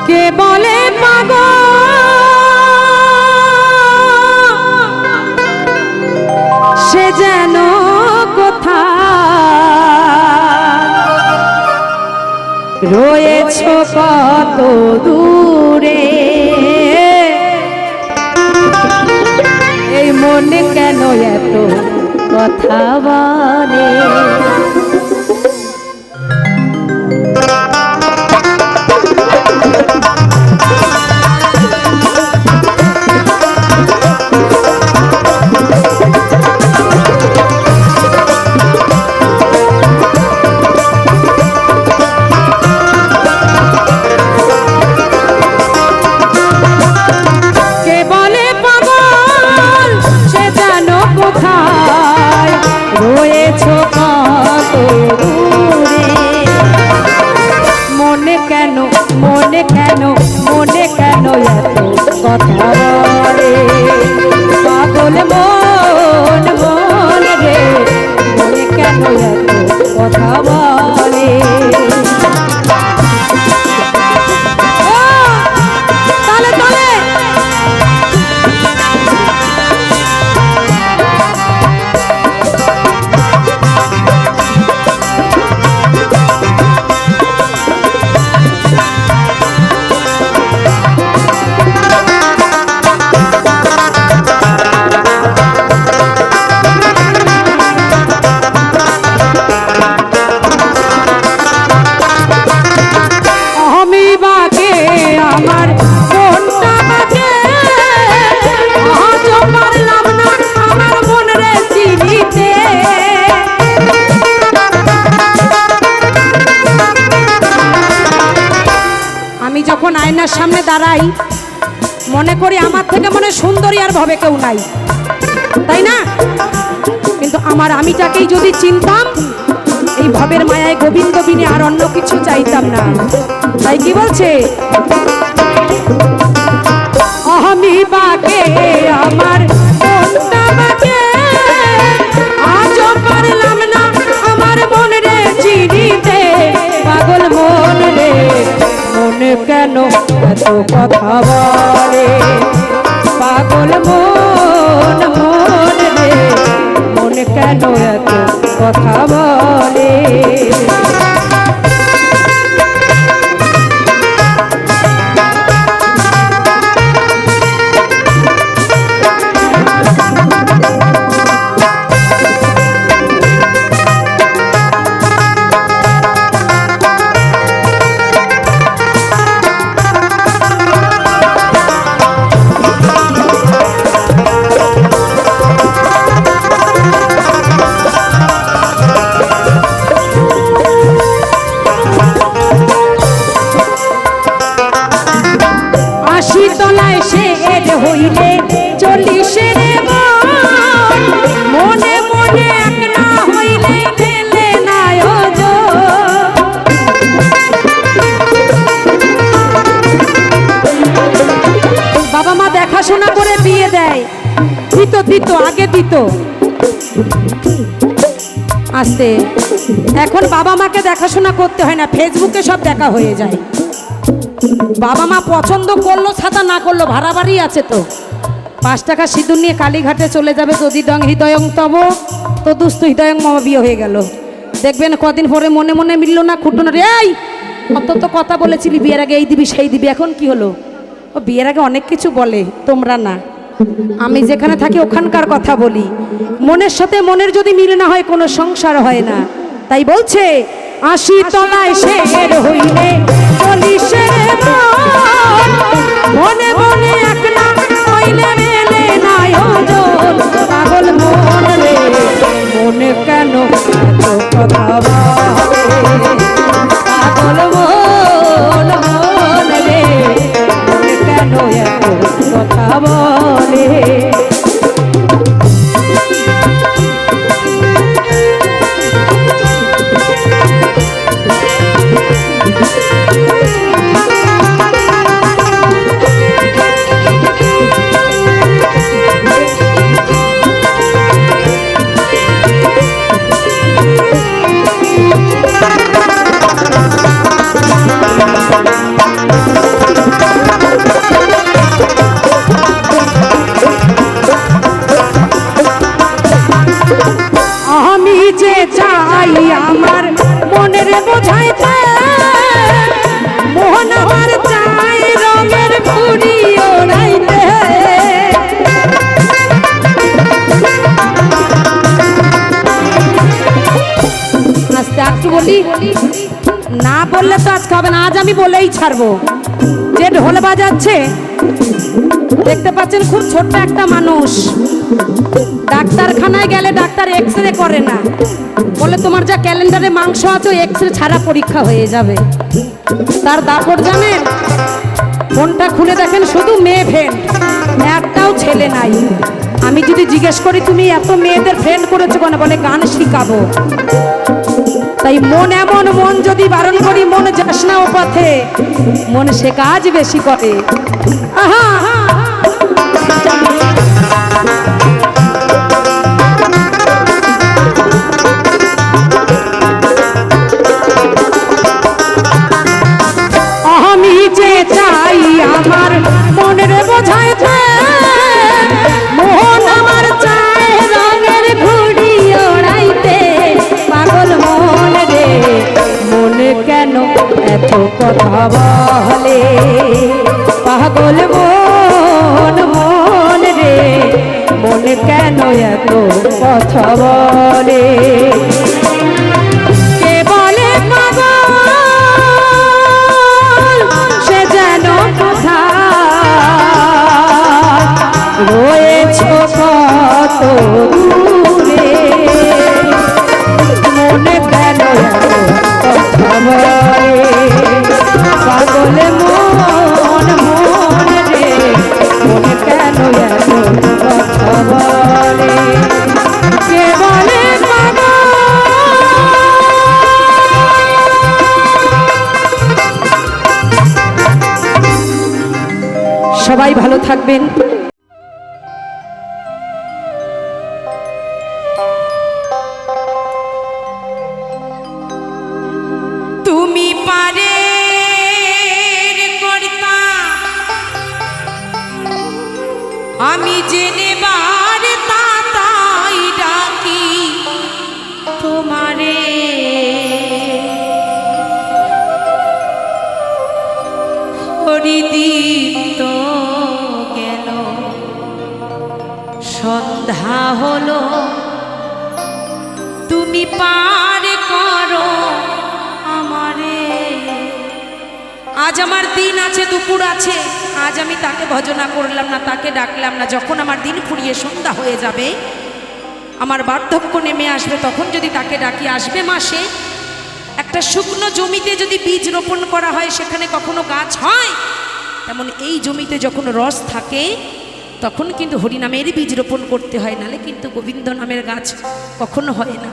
কে বলে পাগল সে যেন কোথা রয়েছ কত দূরে, এই মনে কেন এত কথা বলে। মনে কেন এত কথা বলে পাগল মন মন রে, মনে কেন এত কথা বলে। আমি যখন আয়নার সামনে দাঁড়াই মনে করি আমার থেকে মনে সুন্দরী আর ভাবে কেউ নাই, তাই না? কিন্তু আমার আমিটাকেই যদি চিনতাম এই ভাবের মায়ায় গোবিন্দ বিনে আর অন্য কিছু চাইতাম না। তাই কি বলছে, আমি বাকে আমার আজও পারলাম না আমার মন রে চিনিতে, পাগল মন রে মনে কেন এত কথা বলে, পাগল মন মন রে মনে কেন এত কথা বলে। হইলে চল্লিশে মনে মনে এক না হইলে ফেলে নাই বাবা মা দেখাশোনা করে বিয়ে দেয়, দিত আগে দিত আসতে। এখন বাবা মাকে দেখাশোনা করতে হয় না, ফেসবুকে সব দেখা হয়ে যায়। বাবা মা পছন্দ করলো ছাতা, না করলো ভাড়া বাড়ি আছে তো 5 টাকা সিঁদুর নিয়ে কালীঘাটে চলে যাবে, যদি ডং হৃদয়ং তব তো দুস্থ হৃদয়ং মম বিয়ে হয়ে গেল। দেখবেন কদিন পরে মনে মনে মিলল না, খুঁটুন রে এই অত তো কথা বলেছিলি বিয়ের আগে এই দিবি সেই দিবি, এখন কি হলো? ও বিয়ের আগে অনেক কিছু বলে, তোমরা না, আমি যেখানে থাকি ওখানকার কথা বলি। মনের সাথে মনের যদি মিল না হয় কোনো সংসার হয় না। তাই বলছে 80 তলায় শের হইলে 40 মনে মনে এক না হইলে মেলে নাই ওজন, পাগল মন রে মনে কেন এত কথা বলে, পাগল মন মন রে মনে কেন এত কথা বলে। মনের বোঝাইতে মোহন আমার চাই রঙের ঘুড়ি ওড়াইতে। আস্তে একটু বলি, না বললে তো আজকে হবে না, আজ আমি বলেই ছাড়বো। যে ঢোল বাজাচ্ছে দেখতে পাচ্ছেন, খুব ছোট্ট একটা মানুষ। ডাক্তারখানায় গেলে ডাক্তার এক্স রে করে না, বলে তোমার যা ক্যালেন্ডারে মাংস আছে এক্স রে ছাড়া পরীক্ষা হয়ে যাবে। তার দাপট জানেন, ফোনটা খুলে দেখেন শুধু মেয়ে ফ্রেন্ড, একটাও ছেলে নাই। আমি যদি জিজ্ঞেস করি তুমি এত মেয়েদের ফ্রেন্ড করেছো কেন, বলে গান শিখাবো। তাই মন এমন, মন যদি বারণ করি মন যাস না ও পথে, মন সে কাজ বেশি করে। আহা আহা আমি যে চাই আমার মনের বোঝাইতে, মোহন আমার চাই রঙের ঘুড়ি ওড়াইতে। পাগল মন রে মনে কেন এত কথা বলে, পাগল মন মন রে মনে কেন এত কথা বলে। কে বলে পাগল সে যেন কোথায় রয়েছ কত দূরে, মনে কেন কথা বলে, পাগল মন মন রে মনে কেন কথা বলে। কে বলে সবাই ভালো থাকবেন। তুমি পারে কর্তা আমি জেনে বার তাই ডাকি তোমারে। হরিদিন তো গেল সন্ধ্যা হলো, তুমি পার করো আমারে। আজ আমার দিন আছে, দুপুর আছে, আজ আমি তাকে ভজনা করলাম না, তাকে ডাকলাম না। যখন আমার দিন ফুরিয়ে সন্ধ্যা হয়ে যাবে, আমার বার্ধক্য নেমে আসবে, তখন যদি তাকে ডাকি আসবে মাসে। একটা শুকনো জমিতে যদি বীজ রোপণ করা হয় সেখানে কখনো গাছ হয়, তেমন এই জমিতে যখন রস থাকে তখন কিন্তু হরিনামের বীজ রোপণ করতে হয়, নালে কিন্তু গোবিন্দ নামের গাছ কখনো হয় না।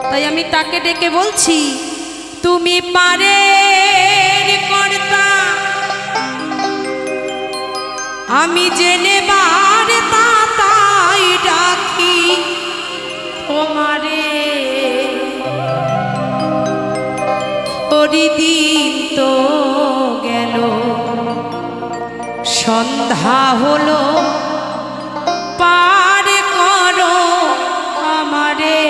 তাই আমি তাকে ডেকে বলছি, তুমি পারে কর্তা আমি জেনে বার তাই ডাকি তোমারে। হরিদিন তো গেল সন্ধ্যা হলো, পার করো আমারে।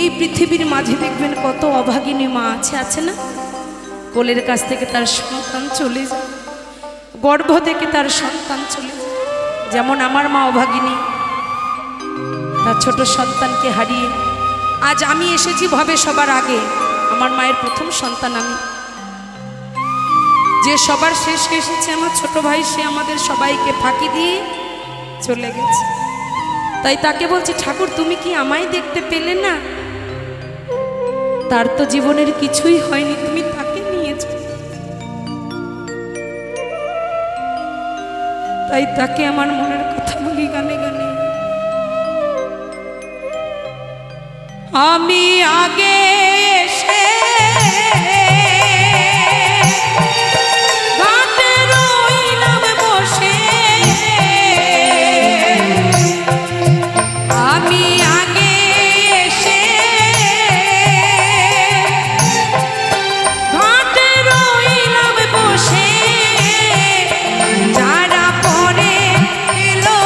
এই পৃথিবীর মাঝে দেখবেন কত অভাগিনী মা আছে না, কোলের কাছ থেকে তার সন্তান চলে যায়, গর্ভ থেকে তার সন্তান চলে যায়। যেমন আমার মা অভাগিনী, তার ছোট সন্তানকে হারিয়ে আজ আমি এসেছি ভবে সবার আগে। আমার মায়ের প্রথম সন্তান আমি, যে সবার শেষে এসেছে আমার ছোট ভাই, সে আমাদের সবাইকে ফাঁকি দিয়ে চলে গেছে। তাই তাকে বলছি, ঠাকুর তুমি কি আমায় দেখতে পেলে না? তার তো জীবনের কিছুই হয়নি, তুমি তাকে নিয়েছো। তাই তাকে আমার মনের কথা বলি গানে গানে। আমি আগে এসে ঘাটে রইলাম বসে, আমি আগে এসে ঘাটে রইলাম বসে, যারা পরে এলো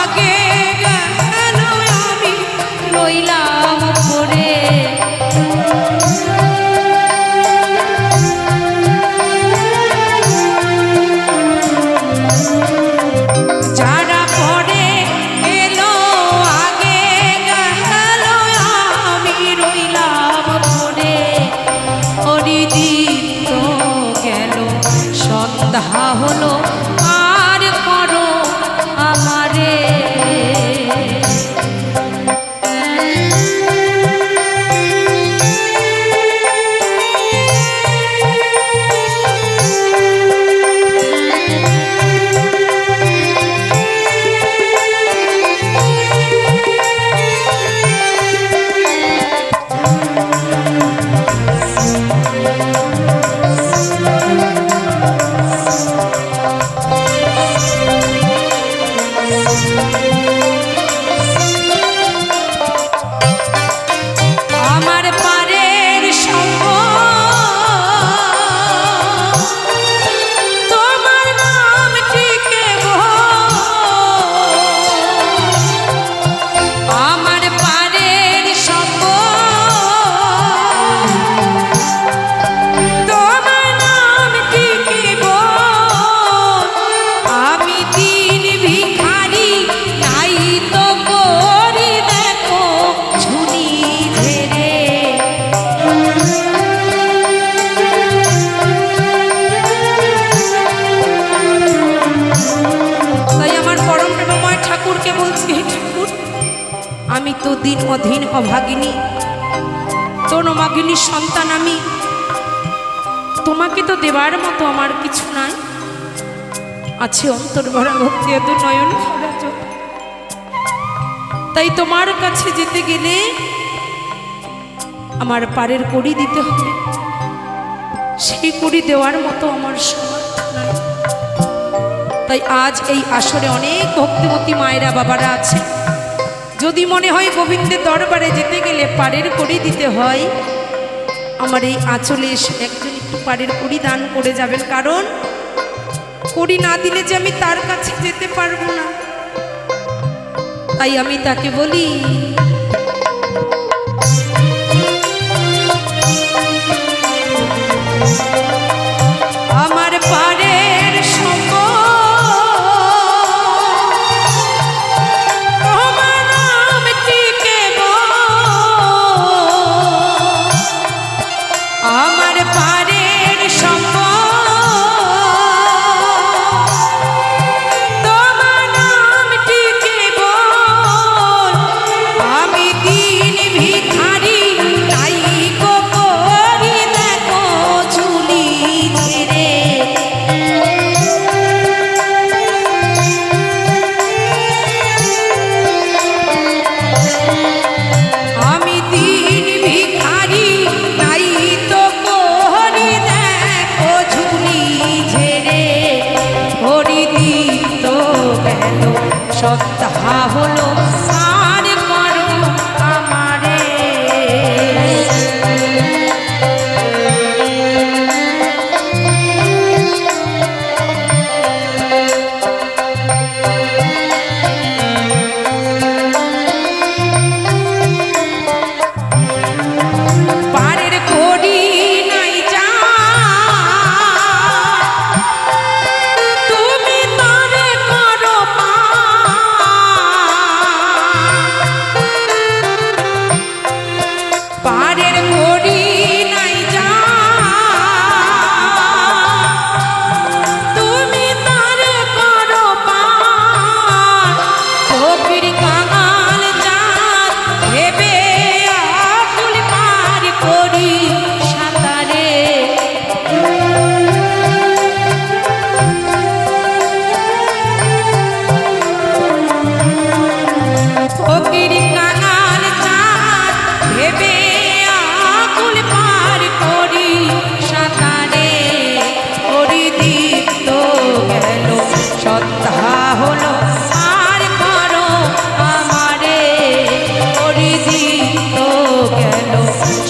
আগে গেল আমি রইলাম পড়ে। যারা পরে এলো আগে গেল আমি রইলাম পড়ে। হরিদিন তো গেল সন্ধ্যা হলো আর করো আমারে। আমার পারের সঙ্গ তোমার নাম টিকে আমার পারের সঙ্গ তোমার নাম টিকে আমি দিন ভিখারি নাই তো করি দেখো ঝুনি ঝেড়ে। তাই আমার পরম প্রেমময় ঠাকুরকে বলছি, হে ঠাকুর আমি তো দিন অধীন অভাগিনী, তনুমাগিনীর সন্তান আমি, তোমাকে তো দেবার মতো আমার কিছু নাই, আছে অন্তর ভরা ভক্তি এত নয়ন ভরা চোখ। তাই তোমার কাছে যেতে গেলে আমার পারের কড়ি দিতে হবে, সেই কড়ি দেওয়ার মতো আমার সামর্থ্য নাই। তাই আজ এই আসরে অনেক ভক্তিমতী মায়েরা বাবারা আছে, যদি মনে হয় গোবিন্দের দরবারে যেতে গেলে পারের কড়ি দিতে হয়, আমার এই আঁচলে এসে একজন একটু পারের কড়ি দান করে যাবেন, কারণ কড়ি না দিলে যে আমি তার কাছে যেতে পারবো না। তাই আমি তাকে বলি, আমার পারের সঙ্গ তোমার নাম টিকে আমার পারের সঙ্গ তোমার নাম টিকে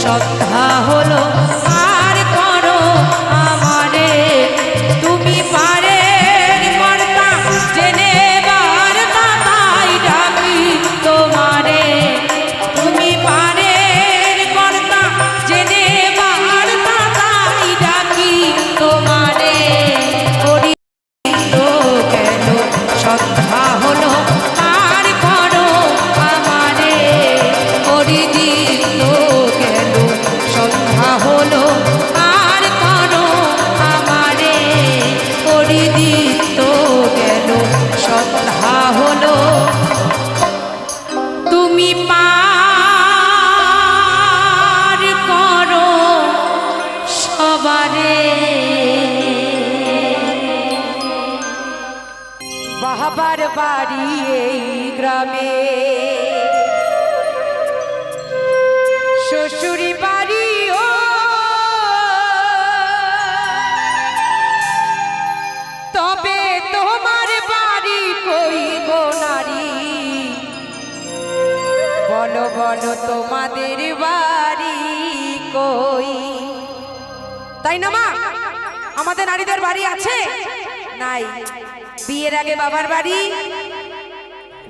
সন্ধ্যা হলো আর করো আমারে তুমি পারে কর্তা জেনে বারতা তাই ডাকি তোমারে তুমি পারে কর্তা জেনে বারতা তাই ডাকি তোমারে করি তো কেন সন্ধ্যা হলো আর করো আমারে করি দিল কেন সন্ধ্যা হলো আর করো আমারে করি দিত কেন সন্ধ্যা হলো তুমি পার করো সবারে বাবার বাড়ি এই গ্রামে শ্বশুরি বাড়ি ও তবে তোমার বাড়ি কই গো নারী বলো বলো তোমাদের বাড়ি কই তাই না মা আমাদের নারীদের বাড়ি আছে নাই বিয়ের আগে বাবার বাড়ি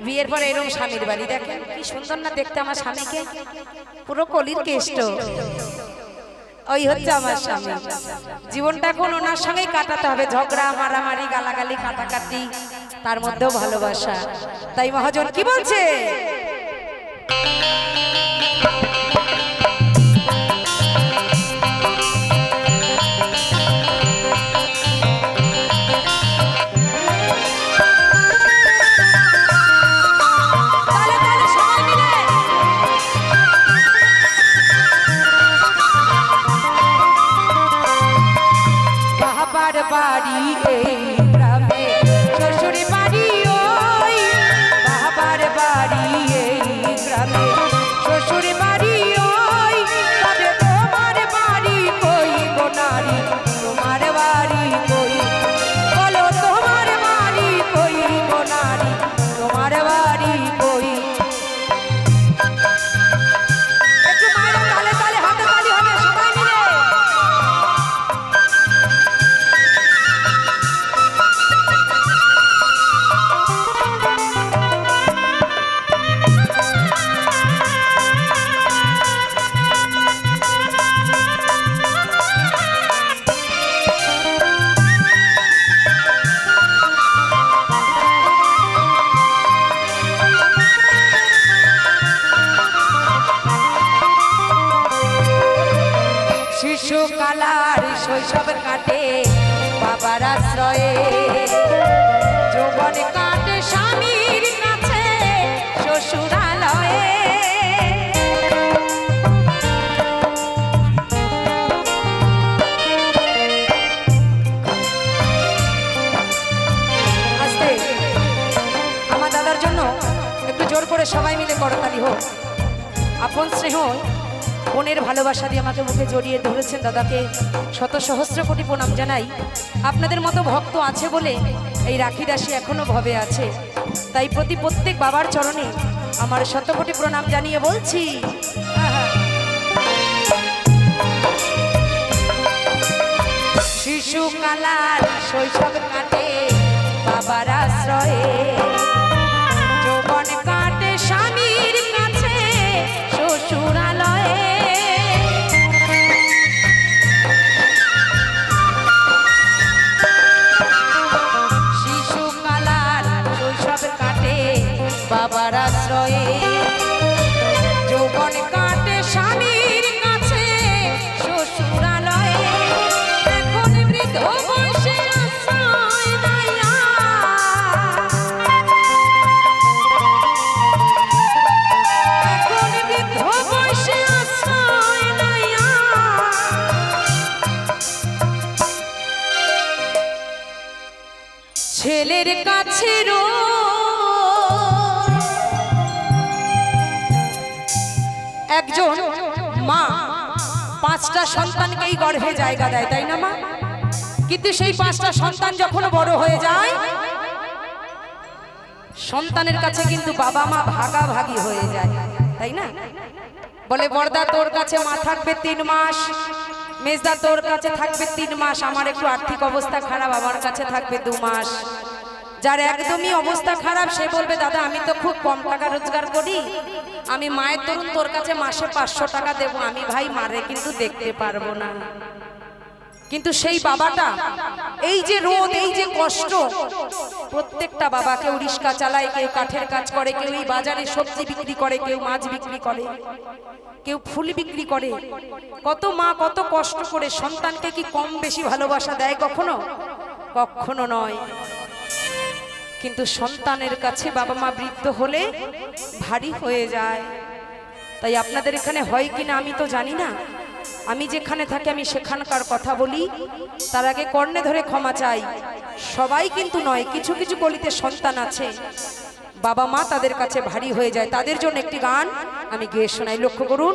বিয়ের পরে এরকম স্বামীর বাড়ি দেখেন কি সুন্দর না দেখতে আমার স্বামীকে পুরো কলির কেষ্ট ওই হচ্ছে আমার স্বামী জীবনটা এখন ওনার সঙ্গেই কাটাতে হবে ঝগড়া মারামারি গালাগালি কাটাকাটি তার মধ্যেও ভালোবাসা তাই মহাজন কি বলছে বাড়ি এই গ্রামে শ্বশুরি বাড়ি ওই বাবার বাড়ি এই গ্রামে শ্বশুরি বাড়ি ওই তবে তোমার বাড়ি কই গো নারী তোমার বাড়ি কই বলো তোমার বাড়ি কই গো নারী তোমার বাড়ি কই একটু মায়েরা তালে তালে হাতে তালি হবে সবাই মিলে শিশুকালার শৈশব কাটে বাবার আশ্রয়ে যৌবন কাটে স্বামীর কাছে শ্বশুরালয়ে আস্তে আমার দাদার জন্য একটু জোর করে সবাই মিলে করতালি হোক আপন স্নেহ বোনের ভালোবাসা দিয়ে আমাকে মুখে জড়িয়ে ধরেছেন দাদাকে শত সহস্র কোটি প্রণাম জানাই আপনাদের মতো ভক্ত আছে বলে এই রাখি দাসী এখনো ভবে আছে তাই প্রত্যেক বাবার চরণে আমার শত কোটি প্রণাম জানিয়ে বলছি শিশুকালার শৈশব কাটে বাবার আশ্রয়ে যৌবন কাটে স্বামীর কাছে শ্বশুরালয়ে বাবার আশ্রয়ে যৌবন কাটে স্বামীর কাছে শ্বশুরালয়ে এখন বৃদ্ধ বয়সে আশ্রয় নাইয়া এখন বৃদ্ধ বয়সে আশ্রয় নাইয়া ছেলের কাছে একজন মা পাঁচটা সন্তানকেই গর্ভে জায়গা দেয় তাই না মা কিন্তু সেই পাঁচটা সন্তান যখন বড় হয়ে যায় সন্তানের কাছে কিন্তু বাবা মা ভাগাভাগি হয়ে যায় তাই না বলে বড়দা তোর কাছে মা থাকবে 3 মাস, মেজদা তোর কাছে থাকবে 3 মাস, আমার একটু আর্থিক অবস্থা খারাপ, আমার কাছে থাকবে 2 মাস। যার একদমই অবস্থা খারাপ সে বলবে দাদা আমি তো খুব কম টাকা রোজগার করি, আমি মায়ের ধরুন তোর কাছে মাসে 500 টাকা দেবো, আমি ভাই মারে কিন্তু দেখতে পারবো না। কিন্তু সেই বাবাটা এই যে রোদ এই যে কষ্ট, প্রত্যেকটা বাবা কেউ রিক্সা চালায়, কেউ কাঠের কাজ করে, কেউ এই বাজারে সবজি বিক্রি করে, কেউ মাছ বিক্রি করে, কেউ ফুল বিক্রি করে। কত মা কত কষ্ট করে সন্তানকে কি কম বেশি ভালোবাসা দেয় কখনো? কখনো নয়। কিন্তু সন্তানের কাছে বাবা মা বৃদ্ধ হলে ভারী হয়ে যায়। তাই আপনাদের এখানে হয় কিনা আমি তো জানি না, আমি যেখানে থাকি আমি সেখানকার কথা বলি। তার আগে কর্ণে ধরে ক্ষমা চাই, সবাই কিন্তু নয়, কিছু কিছু গলিতে সন্তান আছে বাবা মা তাদের কাছে ভারী হয়ে যায়। তাদের জন্য একটি গান আমি গেয়ে শোনাই, লক্ষ্য করুন।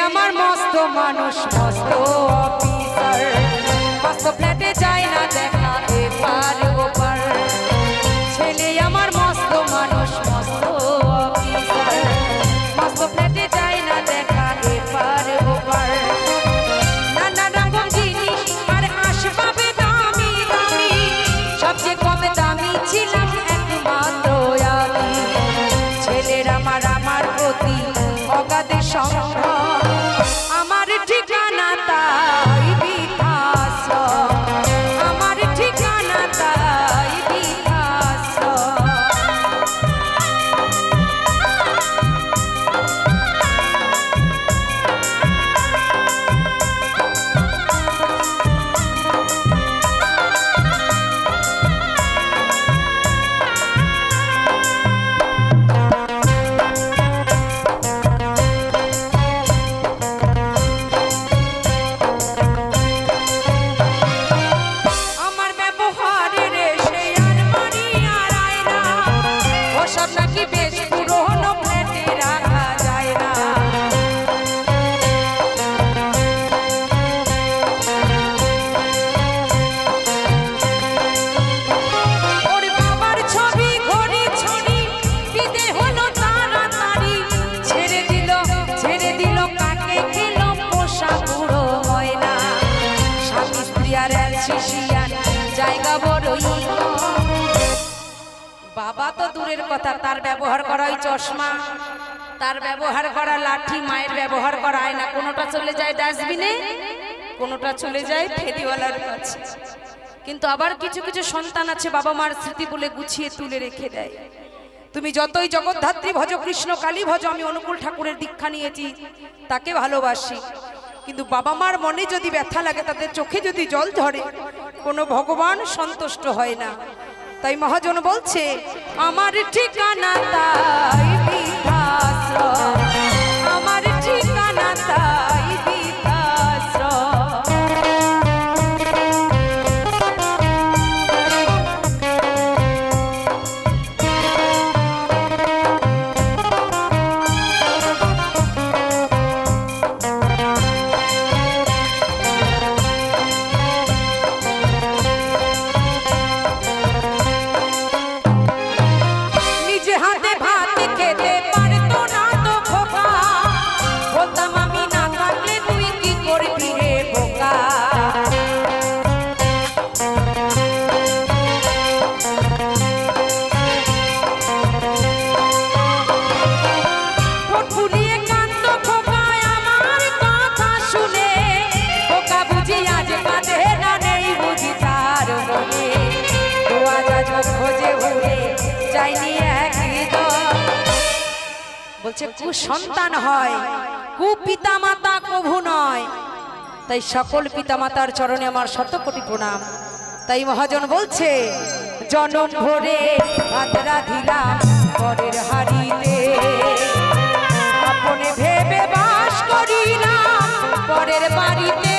আমার মস্ত মানুষ মস্ত অফিসার, মস্ত ফ্ল্যাটে যায় না দেখা এপার ওপার। ছেলে আমার মস্ত মানুষ মস্ত অফিসার, মস্ত ফ্ল্যাটে যায় না দেখা এপার ওপার। নানা রকম জিনিস আর আসবাবে দামি দামি, সবচেয়ে কম দামি ছিলাম একমাত্র আমি। ছেলের আমার আমার প্রতি অগাধে সম্ভব, আমার ঠিকানা তাই বৃদ্ধাশ্রম, আমার ঠিকানা তাই বৃদ্ধাশ্রম। বাবা তো দূরের কথা, তার ব্যবহার করা ওই চশমা, তার ব্যবহার করা লাঠি, মায়ের ব্যবহার করা আয়না, কোনোটা চলে যায় ডাস্টবিনে, কোনোটা চলে যায় ফেরিওয়ালার কাছে। কিন্তু আবার কিছু কিছু সন্তান আছে বাবা মার স্মৃতি বলে গুছিয়ে তুলে রেখে দেয়। তুমি যতই জগদ্ধাত্রী ভজ, কৃষ্ণ কালী ভজ, আমি অনুকূল ঠাকুরের দীক্ষা নিয়েছি, তাকে ভালোবাসি, কিন্তু বাবা মার মনে যদি ব্যথা লাগে, তাদের চোখে যদি জল ঝরে, কোনো ভগবান সন্তুষ্ট হয় না। তাই মহাজন বলছে আমার ঠিকানা তাই বৃদ্ধাশ্রম, আমার ঠিকানা তাই বৃদ্ধাশ্রম। বলছে কুসন্তান হয়, কুপিতা মাতা কভু নয়। তাই সকল পিতা মাতার চরণে আমার শত কোটি প্রণাম। তাই মহাজন বলছে জনম ভরে ভাত রাধিলাম পরের হাড়িতে, আপনে ভেবে বাস করিলাম পরের বাড়িতে।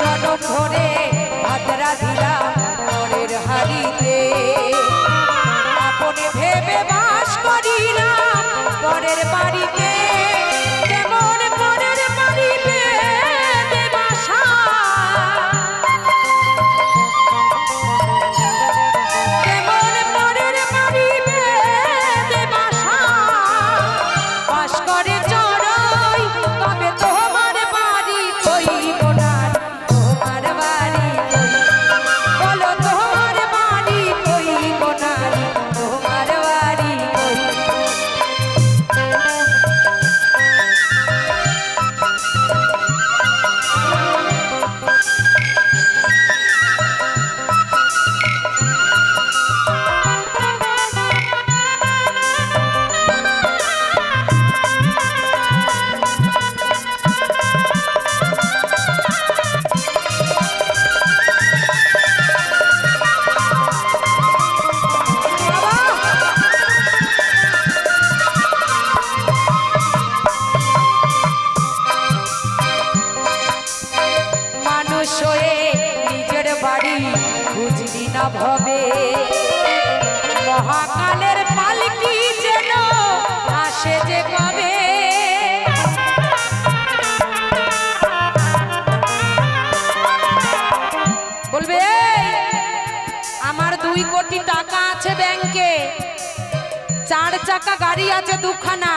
জনম ভরে ভাত রাধিলাম পরের হাড়িতে, আপনে ভেবে বাস করিলাম পরের বাড়িতে। কেমন পরের বাড়িতে বাসা, কেমন পরের বাড়িতে বাসা, বাস করে চড়াই তবে তোমার বাড়ি কই গোনার, তোমার বাড়ি কই, বলো তোমার বাড়ি কই গোনার, তোমার বাড়ি কই। মানুষ হয়ে নিজের বাড়ি বুঝলি না ভবে, মহাকালের পালকি যেন আসে যে কবে। বলবে আমার 2 কোটি টাকা আছে ব্যাংকে, 4 চাকা গাড়ি আছে 2খানা,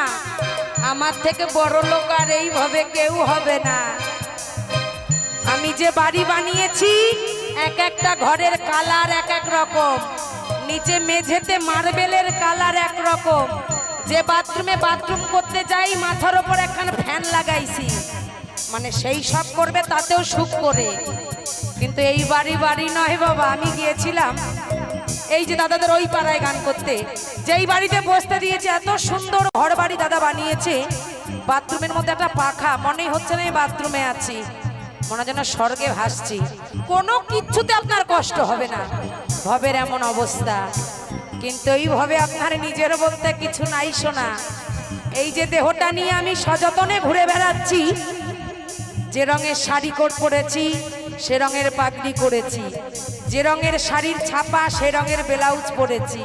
আমার থেকে বড় লোক আর এইভাবে কেউ হবে না। আমি যে বাড়ি বানিয়েছি এক একটা ঘরের কালার এক এক রকম, নিচে মেঝেতে মার্বেলের কালার এক রকম, যে বাথরুমে বাথরুম করতে যাই মাথার ওপর একখানা ফ্যান লাগাইছি, মানে সেই সব করবে তাতেও সুখ করে। কিন্তু এই বাড়ি বাড়ি নয় বাবা। আমি গিয়েছিলাম এই যে দাদাদের ওই পাড়ায় গান করতে, যেই বাড়িতে বসতে দিয়েছে এত সুন্দর ঘর বাড়ি দাদা বানিয়েছে, বাথরুমের মধ্যে একটা পাখা, মনেই হচ্ছে না এই বাথরুমে আছি, মনে যেন স্বর্গে ভাসছি। কোনো কিচ্ছুতে আপনার কষ্ট হবে না, ভবের এমন অবস্থা। কিন্তু এইভাবে আপনার নিজের বলতে কিছু নাই শোনা। এই যে দেহটা নিয়ে আমি সযতনে ঘুরে বেড়াচ্ছি, যে রঙের শাড়ি কোট পরেছি সে রঙের পাগড়ি করেছি, যে রঙের শাড়ির ছাপা সে রঙের ব্লাউজ পরেছি।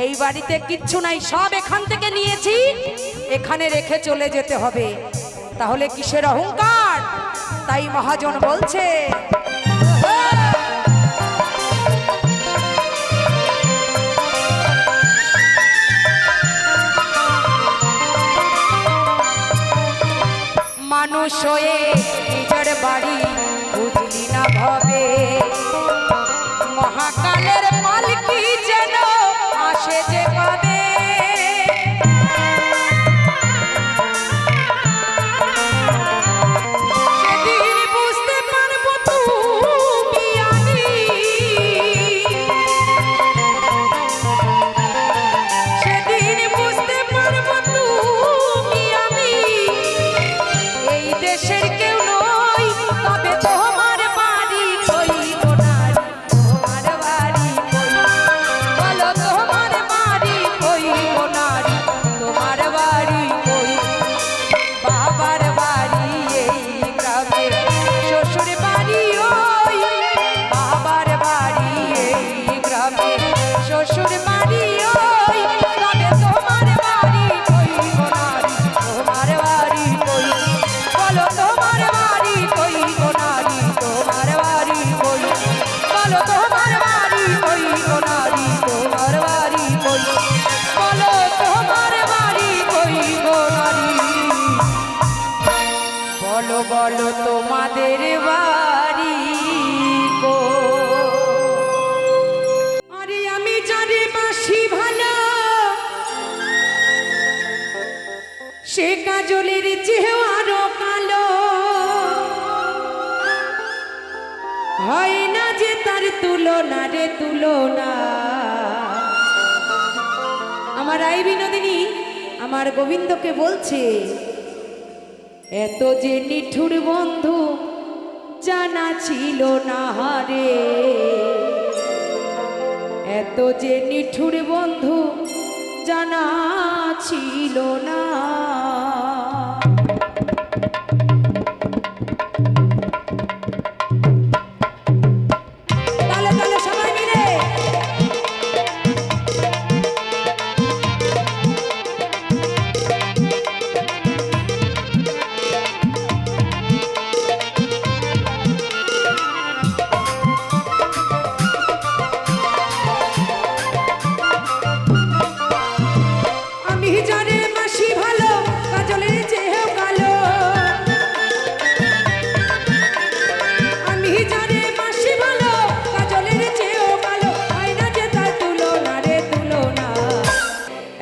এই বাড়িতে কিচ্ছু নাই, সব এখান থেকে নিয়েছি, এখানে রেখে চলে যেতে হবে। তাহলে কিসের অহংকার? তাই মহাজন বলছে মানুষ হয়ে নিজের বাড়ি বুঝলি না ভবে, মহাকালের পালকি যেন আসে যে কবে। বলো তোমাদের বাড়ি গো। আরে আমি জানি বাসি ভালো, সে কাজলের চেয়েও আরো কালো, হয় না যে তার তুলনা রে তুলনা। আমার আই বিনোদিনী আমার গোবিন্দকে বলছে, এত যে নিঠুর বন্ধু জানা ছিল না রে, এত যে নিঠুর বন্ধু জানা ছিল না।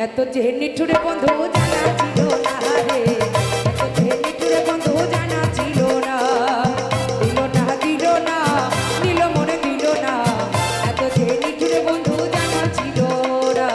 এত যে নিঠুরে বন্ধু জানা ছিল না রে, এত যে নিঠুরে বন্ধু জানা ছিল না। দিল না দিল না দিল মনে দিল না, এত যে নিঠুরে বন্ধু জানা ছিল না।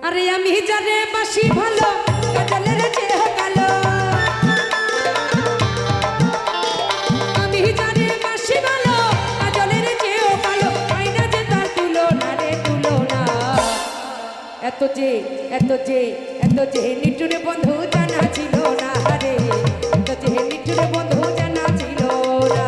আরে আমি জানে বাসি ভালো কাজলের চেয়ে কালো, আমি জানে বাসি ভালো কাজলের চেয়ে কালো, আয়না যে তার তুলনা রে তুলনা। এত যে এত যে এত যে নিঠুরে বন্ধু জানা ছিল না রে, এত যে নিঠুরে বন্ধু জানা ছিল না।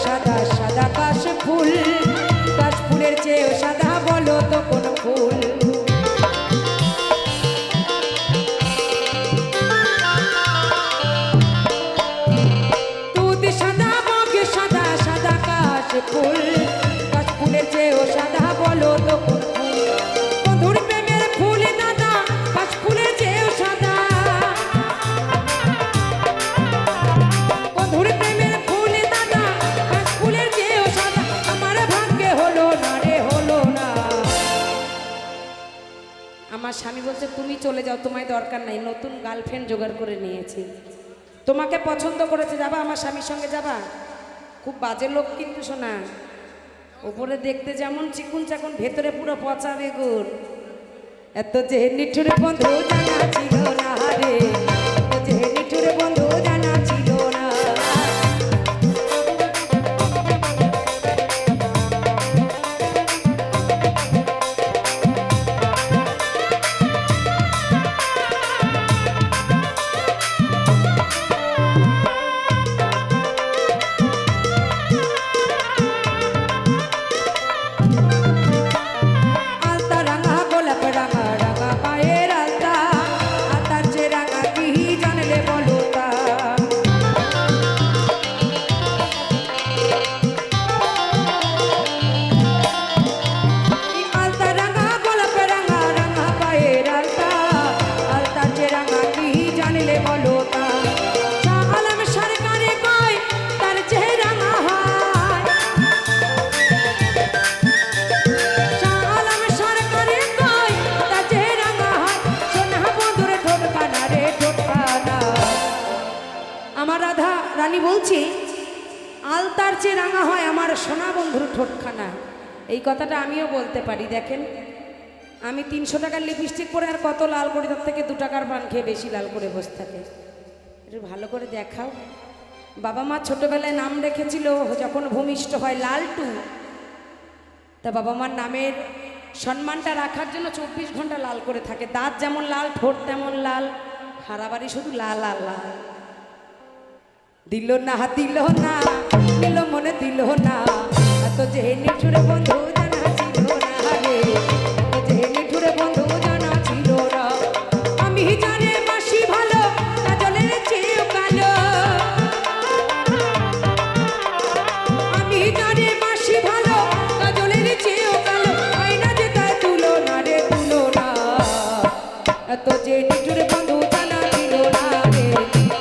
সাদা সাদা কাশ ফুল, কাশ ফুলের চেয়েও সাদা বলো তো কোন ফুল। দুধ সাদা বগ সাদা সাদা কাশ ফুল, কাশ ফুলের চেয়েও সাদা বলো তো কোন ফুল। বন্ধুর প্রেমের ফুল দাদা কাশ ফুলের চেয়েও সাদা, বন্ধুর প্রেমের ফুল দাদা কাশ ফুলের চেয়েও সাদা। আমার ভাগ্যে হলো না রে হলো না। আমার স্বামী বলছে তুমি চলে যাও, তোমায় দরকার নাই, নতুন গার্লফ্রেন্ড জোগাড় করে নিয়েছি, তোমাকে পছন্দ করেছে, যাবা আমার স্বামীর সঙ্গে যাবা? খুব বাজে লোক কিন্তু শোনা, উপরে দেখতে যেমন চিকুন চাকুন, ভেতরে পুরো পচা বেগুন। এত যে নিঠুরে বন্ধু জানা ছিল না রে, এত যে নিঠুরে বন্ধু জানা ছিল না। আলতা রাঙা গোলাপ রাঙা রাঙা পায়ের আলতা, আলতার যে রাঙা কি জানলে বলো তা। চেয়ে রাঙা হয় আমার সোনা বন্ধুর ঠোঁটখানা। এই কথাটা আমিও বলতে পারি। দেখেন আমি 300 টাকার লিপস্টিক পরে আর কত লাল করি, তার থেকে 2 টাকার পান খেয়ে বেশি লাল করে বসে থাকে। একটু ভালো করে দেখাও। বাবা মা ছোটবেলায় নাম রেখেছিল যখন ভূমিষ্ঠ হয় লালটু, তা বাবা মার নামের সম্মানটা রাখার জন্য 24 ঘন্টা লাল করে থাকে। দাঁত যেমন লাল, ঠোঁট তেমন লাল, সারা বাড়ি শুধু লাল আর লাল। দিল না দিল মনে দিল না, এত যে নিঠুরে বন্ধু জানা ছিল না রে, এত যে নিঠুরে বন্ধু জানা ছিল না। আমি জানে মাসি ভালো, কাজলের চেয়েও কালো। আমি জানে মাসি ভালো, কাজলের চেয়েও কালো। হয় না যে তাই তুলো না রে, তুলো না। এত যে নিঠুরে বন্ধু জানা ছিল না রে,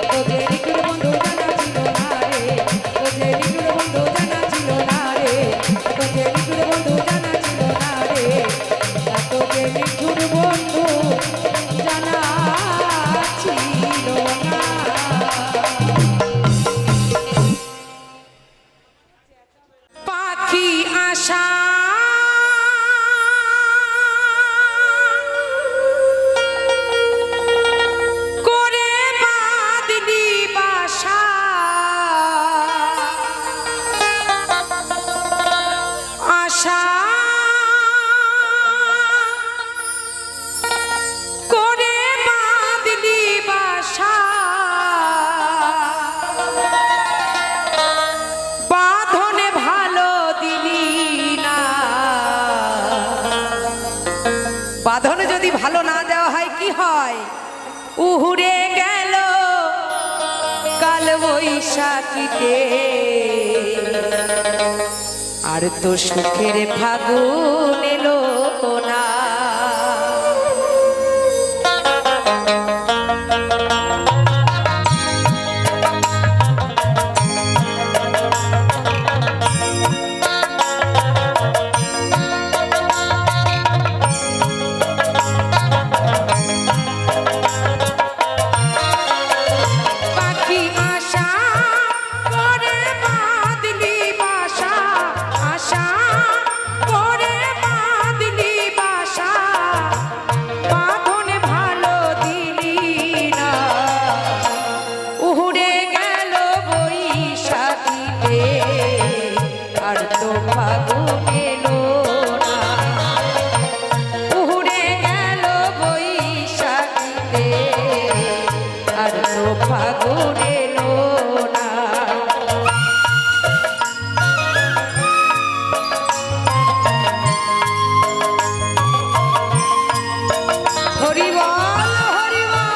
এত যে নিঠুরে বন্ধু জানা ছিল না রে, এত যে নিঠুরে বন্ধু জানা ছিল না রে, এত যে নিঠুরে বন্ধু জানা ছিল না রে, এত যে নিঠুর বন্ধু জানা ছিল না। পাখি আশা করে বাঁধলি বাসা, আশা করে বাঁধলি বাসা, বাঁধনে ভালো দিলি না। বাঁধনে যদি ভালো না দেওয়া হয় কি হয়? উহুড়ে গেল কাল বৈশাখীতে, আর তো সুখের ফাগুন এলো না। পাখি আশা করে বাঁধলি বাসা, আশা করে বাঁধলি বাসা, বাঁধনে ভালো দিলি না। উহুড়ে গেল বৈশাখীতে, আর তো ফাগুন এলো না। উহুড়ে গেল বৈশাখীতে, আর তো ফাগুন এলো না। হরি বল হরি বল।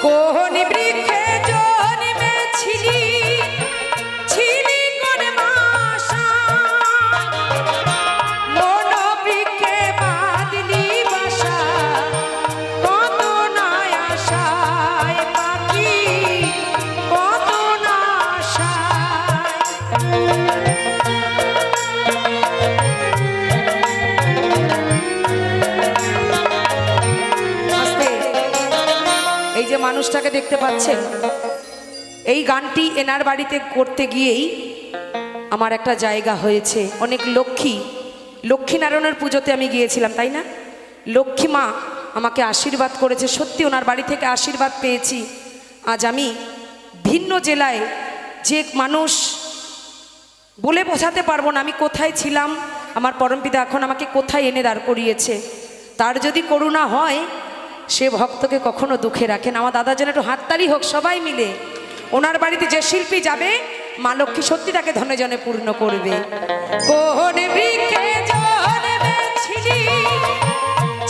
কোন বৃক্ষে জন্মেছিলি, ছিলি কোন মাসা, মন বৃক্ষে বাঁধলি বাসা, কত না আশায় পাখি, কত না আশায়। আস্তে। এই যে মানুষটাকে দেখতে পাচ্ছেন, এই গানটি এনার বাড়িতে করতে গিয়েই আমার একটা জায়গা হয়েছে। অনেক লক্ষ্মীনারায়ণের পুজোতে আমি গিয়েছিলাম, তাই না? লক্ষ্মী মা আমাকে আশীর্বাদ করেছে, সত্যি ওনার বাড়ি থেকে আশীর্বাদ পেয়েছি। আজ আমি ভিন্ন জেলায়, যে মানুষ বলে বোঝাতে পারবো না আমি কোথায় ছিলাম, আমার পরমপিতা এখন আমাকে কোথায় এনে দাঁড় করিয়েছে। তার যদি করুণা হয়, সে ভক্তকে কখনো দুঃখে রাখেন। আমার দাদা যেন একটু হাততালি হোক সবাই মিলে। ওনার বাড়িতে যে শিল্পী যাবে, মা লক্ষ্মী সত্যি তাকে ধনে জনে পূর্ণ করবে। কোন বৃক্ষে জন্মেছিলি,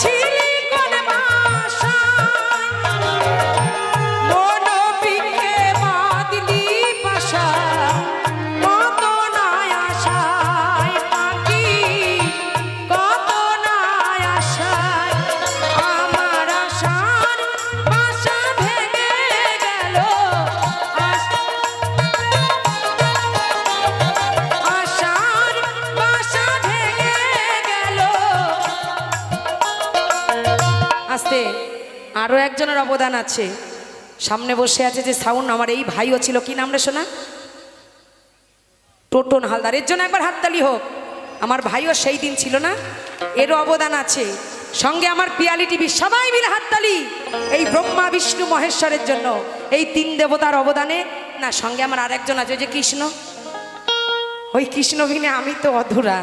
ছিলি কোন বাসায়, আশার বাসা ভেঙে গেল। আস্তে, আরো একজনের অবদান আছে। সামনে বসে আছে যে সাউন্ড, আমার এই ভাইও ছিল, কি নাম রে শোনা? টোটন হালদার। এর জন্য একবার হাততালি হোক। আমার ভাইও সেই দিন ছিল না, এরও অবদান আছে। সঙ্গে আমার পিয়ালি টিভি, সবাই মিলে হাততালি এই ব্রহ্মা বিষ্ণু মহেশ্বরের জন্য, এই তিন দেবতার অবদানে। না, সঙ্গে আমার আরেকজন আছে, যে কৃষ্ণ। ওই কৃষ্ণ বিনে আমি তো অধুরা।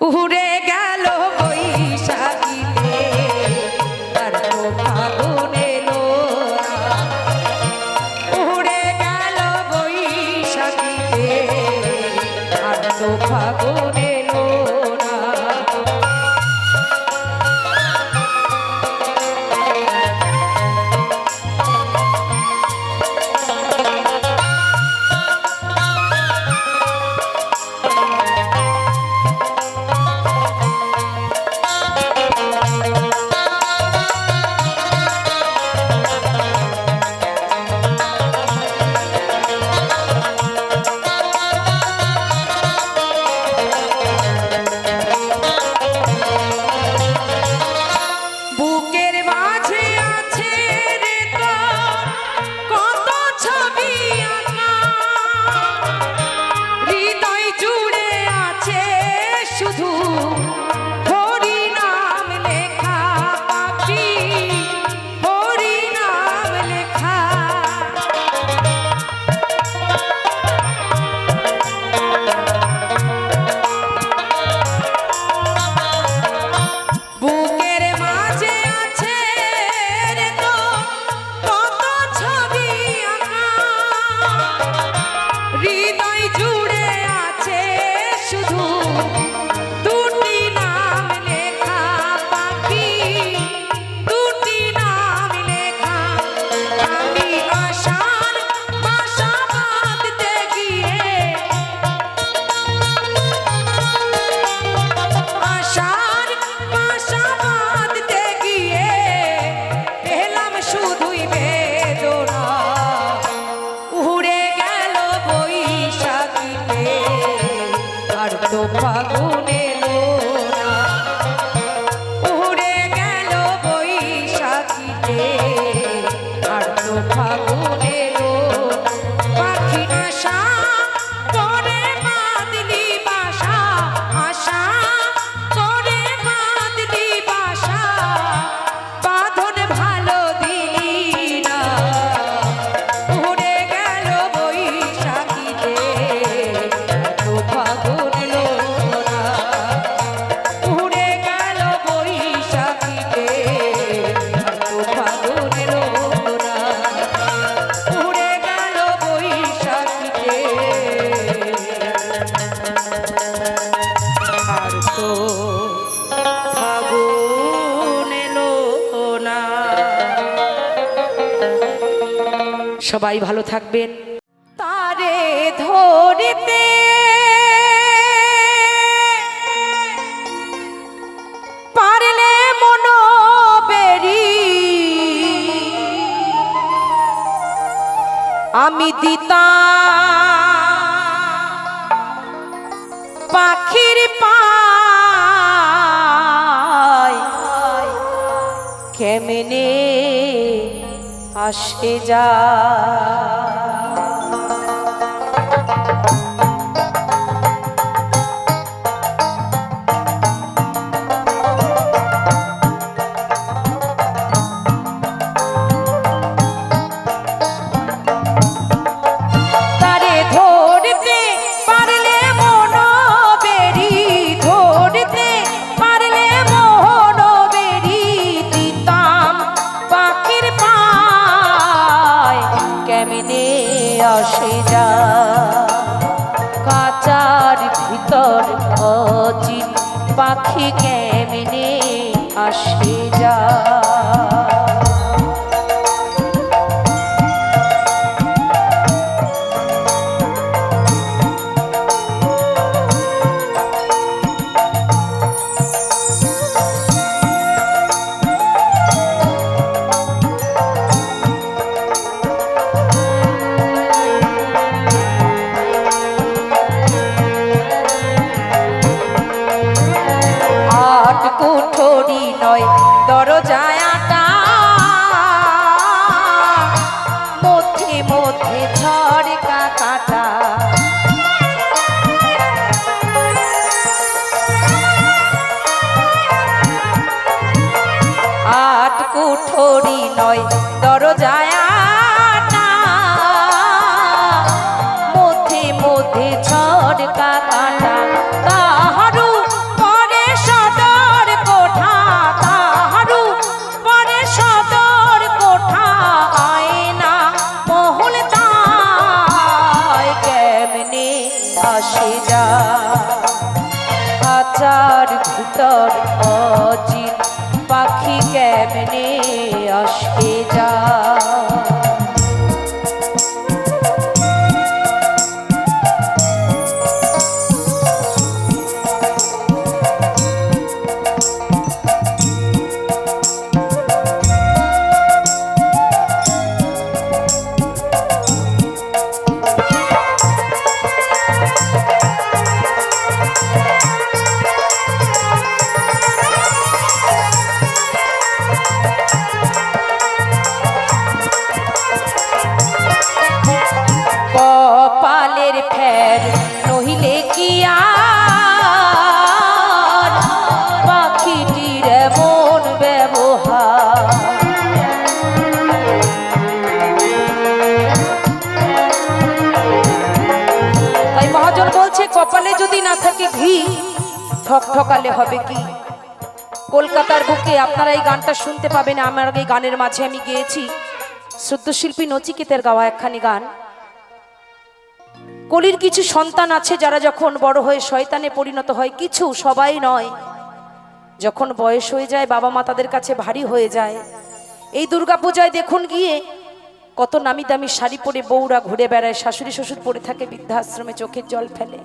উড়ে গেল বৈশাখীতে আর তো ফাগুন এলো না। উড়ে গেল বৈশাখীতে আর তো ফাগুন এলো না। বুকের মাঝে আছে রে তোর কত ছবি আঁকা, হৃদয় জুড়ে আছে শুধু হরি নাম লেখা। পাপি হরি নাম লেখা। বুকের মাঝে আছে রে তোর কত ছবি আঁকা, হৃদয় জুড়ে আছে শুধু দুটি নাম লেখা। পাপি দুটি নাম লেখা। আমি আশার বাসা বাঁধতে গিয়ে, আশার বাসা বাঁধতে গিয়ে পেলাম শুধুই বেদনা। উড়ে গেল বৈশাখীতে আর তো ফাগুন এলো না। উড়ে গেল বৈশাখীতে আর তো ফাগুন এলো। পাখি আশা করে বাঁধলি বাসা, আশা করে বাঁধলি বাসা, বাঁধন ভালো দিলি না। উড়ে গেল বৈশাখীতে তো ফাগুন এলো না। উড়ে গেল বৈশাখীতে তো ফাগুন এলো না। উড়ে গেল বৈশাখীতে আর তো ফাগুন এলো না। সবাই ভালো থাকবেন। তারে ধরিতে পারলে মনো বেরি, আমি দিতাম পাখির পায়। কেমনে আসে যা তারে ধরতে পারলে মন বেরি, ধরতে পারলে মন বেরি, দিতাম পাখির পায়। কেমনে আসে যা কাচার ভিতর অচিন পাখি, কেমনে আসে যা। মধ্যে ঝড়কা কাটা আট কুঠরি নয় দরজায় আটা মধ্যে মধ্যে ঝড়কা কাটা তাহারু পরে সদর কোঠা তাহারু পরে সদর কোঠা আয়না মহল তাই কেমনে আসে যা খাঁচার ভিতর অচিন পাখি কেমনে আসে যা কপালের ফের নহিলে কি আর পাখিটির মন ব্যবহার তাই মহাজন বলছে কপালে যদি না থাকে ঘি ঠকঠকালে হবে কি। কলকাতার বুকে আপনারা এই গানটা শুনতে পাবেন। আমার এই গানের মাঝে আমি গেয়েছি সদ্যশিল্পী নচিকেতের গাওয়া একখানি গান। কলির কিছু সন্তান আছে যারা যখন বড় হয়ে শয়তানে পরিণত হয়, কিছু সবাই নয়, যখন বয়স হয়ে যায় বাবা মা তাদের কাছে ভারী হয়ে যায়। এই দুর্গাপূজায় দেখুন গিয়ে কত নামি দামি শাড়ি পরে বউরা ঘুরে বেড়ায়, শাশুড়ি শ্বশুর পরে থাকে বৃদ্ধাশ্রমে, চোখের জল ফেলে।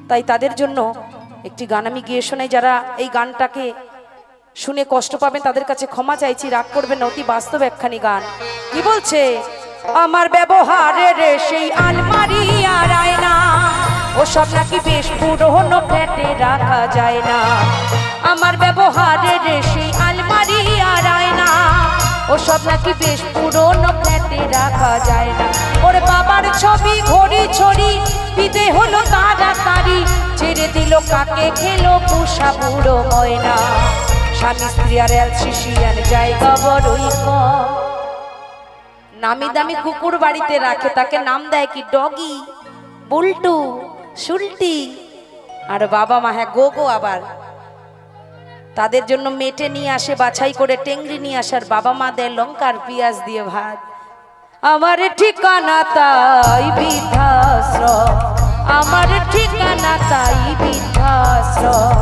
তাই তাদের জন্য একটি গান আমি গিয়ে শোনাই। যারা এই গানটাকে শুনে কষ্ট পাবেন তাদের কাছে ক্ষমা চাইছি, রাগ করবেন না, অতি বাস্তব একখানি গান। কি বলছে? আমার ব্যবহারের সেই আলমারি আর আয়না ওসব নাকি বেশ পুরনো ফ্ল্যাটে রাখা যায় না। আমার ব্যবহারের সেই আলমারি আর আয়না ওসব নাকি বেশ পুরনো ফ্ল্যাটে রাখা যায় না। ওর বাবার ছবি ঘড়ি ছড়ি বিদে হলো তাড়াতাড়ি, ছেড়ে দিল কাকে খেলো পুষা বুড়ো ময়না। স্বামী স্ত্রী আর এলসিসিয়ান জায়গা বড়ই কম। নামি দামি কুকুর বাড়িতে রাখে, তাকে নাম দেয় কি ডগি, বুলটু, সুলটি। আর বাবা মা হ্যাঁ গোগো, আবার তাদের জন্য মেটে নিয়ে আসে বাছাই করে, টেংরি নিয়ে আসার বাবা মা দেয় লঙ্কার পেঁয়াজ দিয়ে ভাত। আমার ঠিকানা তাই বৃদ্ধাশ্রম, আমার ঠিকানা তাই বৃদ্ধাশ্রম।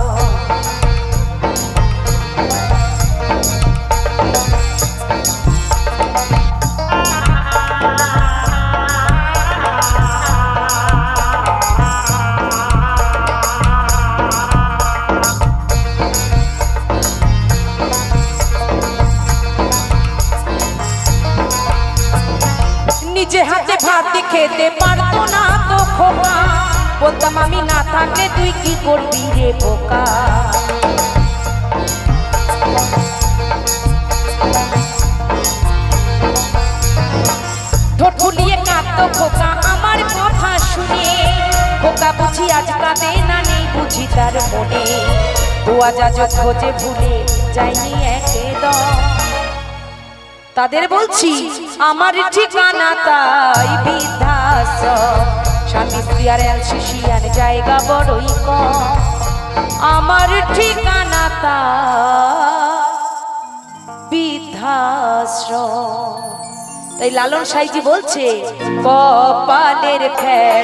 নিজে হাতে ভাত খেতে পারতো না তো খোকা, বলতাম আমি না থাকলে তুই কি করবি রে বোকা। ঠোঁট ফুলিয়ে কাঁদতো খোকা আমার কথা শুনে, খোকা বুঝি আজ কাঁদে না, নেই বুঝি তার মনে। দোয়া যাজক খোঁজে ভুলে যায়নি একদম। তাদের বলছি আমার ঠিকানা তাই বৃদ্ধাশ্রম, স্বামী স্ত্রী আর এলসিসিয়ান জায়গা বড়ই কম। আমার ঠিকানা তাই বৃদ্ধাশ্রম। তাই লালন সাইজি বলছে কপালের ফের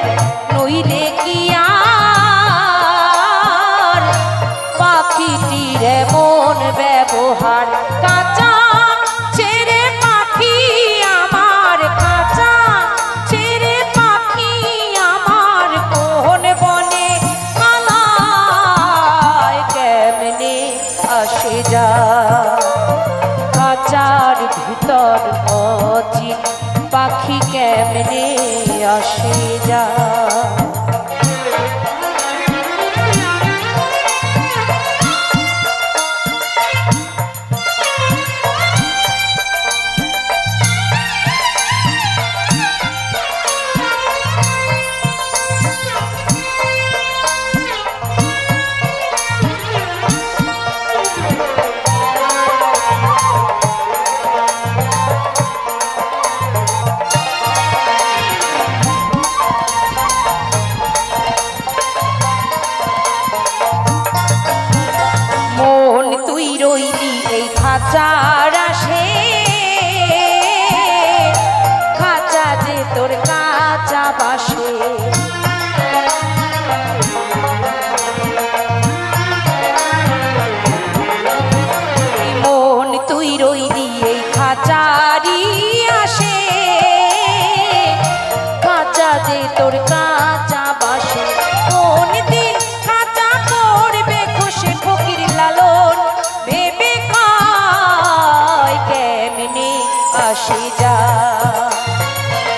নইলে কি আর পাখিটির মন ব্যবহার। কাঁচা ছেড়ে পাখি আমার, কাঁচা ছেড়ে পাখি আমার কোন বনে কালায় কেমনে আসে যা। খাঁচার ভিতর অচিন পাখি কেমনে আসে যা। মন তুই রই দিয়ে খাঁচারি আসে, খাঁচা যে তোর কাঁচা বাসে, কোন দিন খাঁচা করবে খুশি ফকির লালন ভেবে কয় কেমনে আসে যা।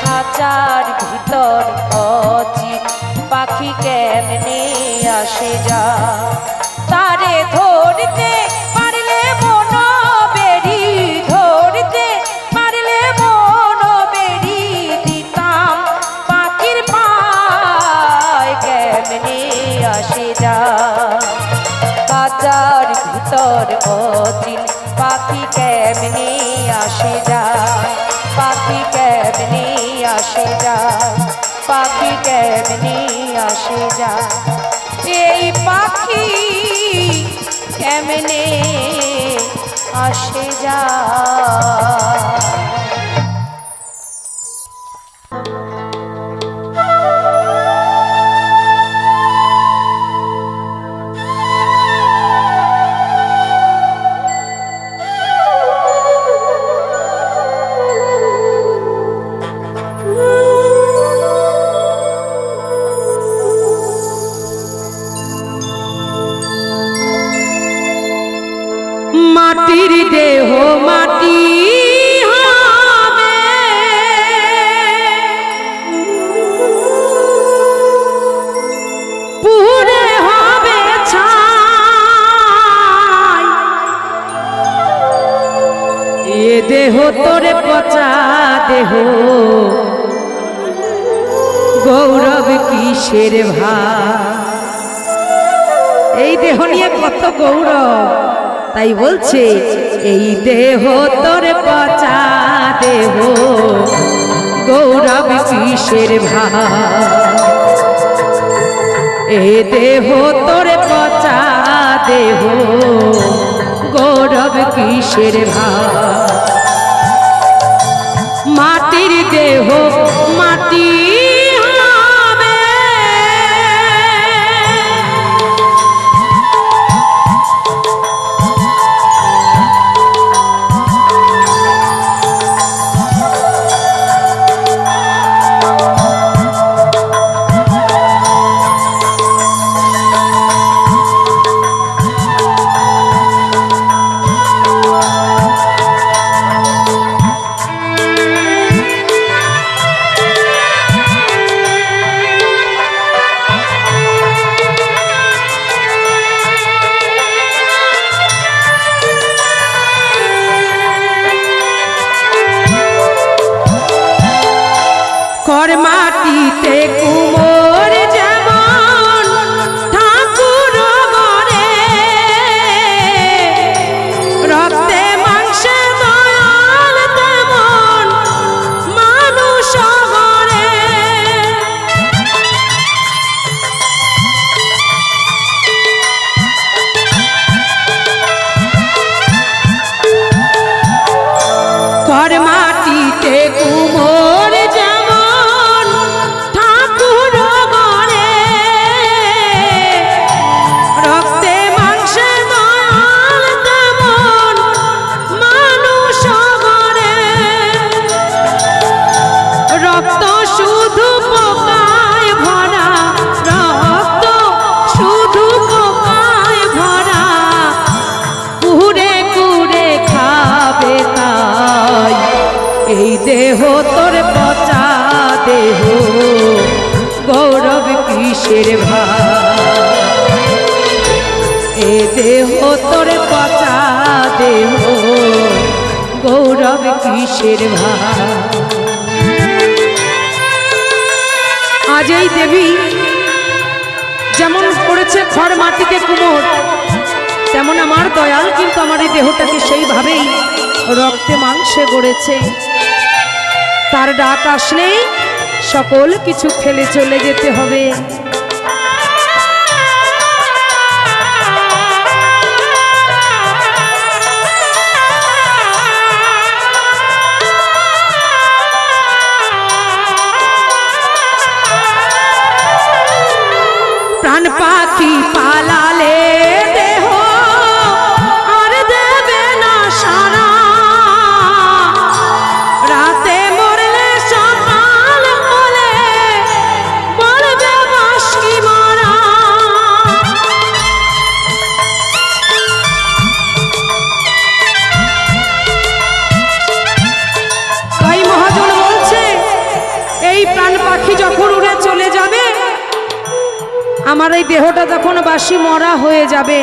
খাঁচার ভিতর অচিন পাখি কেমনে আসে যা, তারে ধরতে পারলে মন বেরি, ধরতে পারলে মন বেরি দিতাম পাখির পায় কেমনে আসে যা। খাঁচার ভিতর অচিন পাখি কেমনে আসে যা, পাখি কেমনে আসে যা, পাখি কেমনে আসে যা। এই পাখি কেমনে আসে যা। মাটির দেহ মাটি হবে, পুরে হবে ছাই, এ দেহ তোরে পচা দেহ, গৌরব কিসের ভাই। এই দেহ নিয়ে কত গৌরব, তাই বলছে এই দেহ তোর পচা দেহ, গৌরব কিসের ভাই। এ দেহ তোর পচা দেহ, গৌরব কিসের ভাই। মাটির দেহ মাটি কর মাটিতে কুমোর যেমন ঠাকুর গড়ে, রক্তে মাংসে দয়াল তেমন মানুষ গড়ে। কর মাটিতে কুমোর দেহ তোর পচা দেহ, গৌরব কিসের ভাই। এ দেহ তোর পচা দেহ, গৌরব কিসের ভাই। আজ এই দেবী যেমন করেছে খড় মাটিতে কুমোর, তেমন আমার দয়াল কিন্তু আমার এই দেহটাকে সেইভাবেই রক্তে মাংসে গড়েছে। তার ডাক আসলেই সকল কিছু ফেলে চলে যেতে হবে। প্রাণ পাখি পালালে দেহ আর দেবে না সারা, রাতে মরলে সকাল হলে বলবে বাঁশি মারা। তাই মহাজন বলছে এই প্রাণ পাখি যখন উড়ে চলে যাবে, আমার এই দেহটা তখন বাঁশি মরা হয়ে যাবে।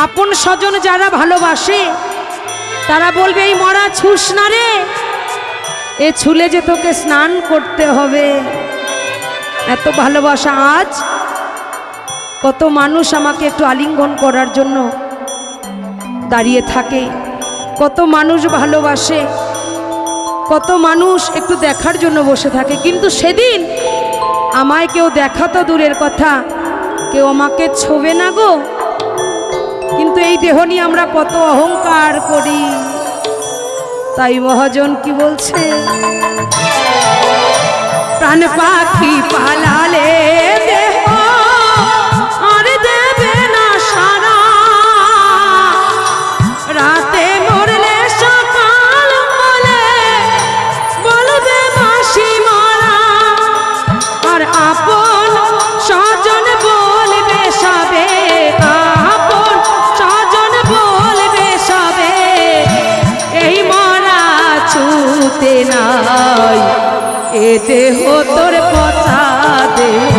আপন স্বজন যারা ভালোবাসে তারা বলবে এই মরা ছুস না রে, এ ছুলে যে তোকে স্নান করতে হবে। এত ভালোবাসা। আজ কত মানুষ আমাকে একটু আলিঙ্গন করার জন্য দাঁড়িয়ে থাকে, কত মানুষ ভালোবাসে, কত মানুষ একটু দেখার জন্য বসে থাকে, কিন্তু সেদিন আমায় কেউ দেখা তো দূরের কথা, কেউ আমাকে ছোবে না গো। কিন্তু এই দেহ নিয়ে আমরা কত অহংকার করি। তাই মহাজন কি বলছে, প্রাণ পাখি পালালে দেহ আর দেবে না সারা, রাতে মরলে সকাল হলে বলবে বাঁশি মারা। আর আপন স্বজন বলবে সবে, আপন স্বজন বলবে সবে, এই মরা ছুতে নাই, এ দেহ তোর পচা দেহ,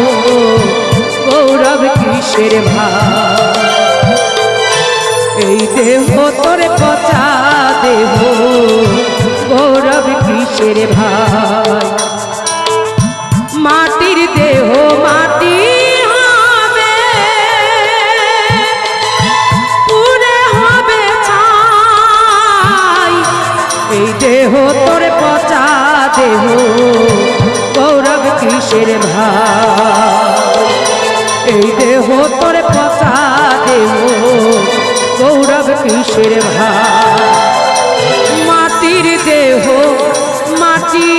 গৌরব কিসের ভাই, এই দেহ তোর পচা দেহ, গৌরব কিসের ভাই। মাটির দেহ মাটি হবে, পুরে হবে ছাই, এই দেহ তোর পচা দেহ, গৌরব কিসের ভাই, এই দেহ তোর পচা দেহ, গৌরব কিসের ভাই। মাটির দেহ মাটি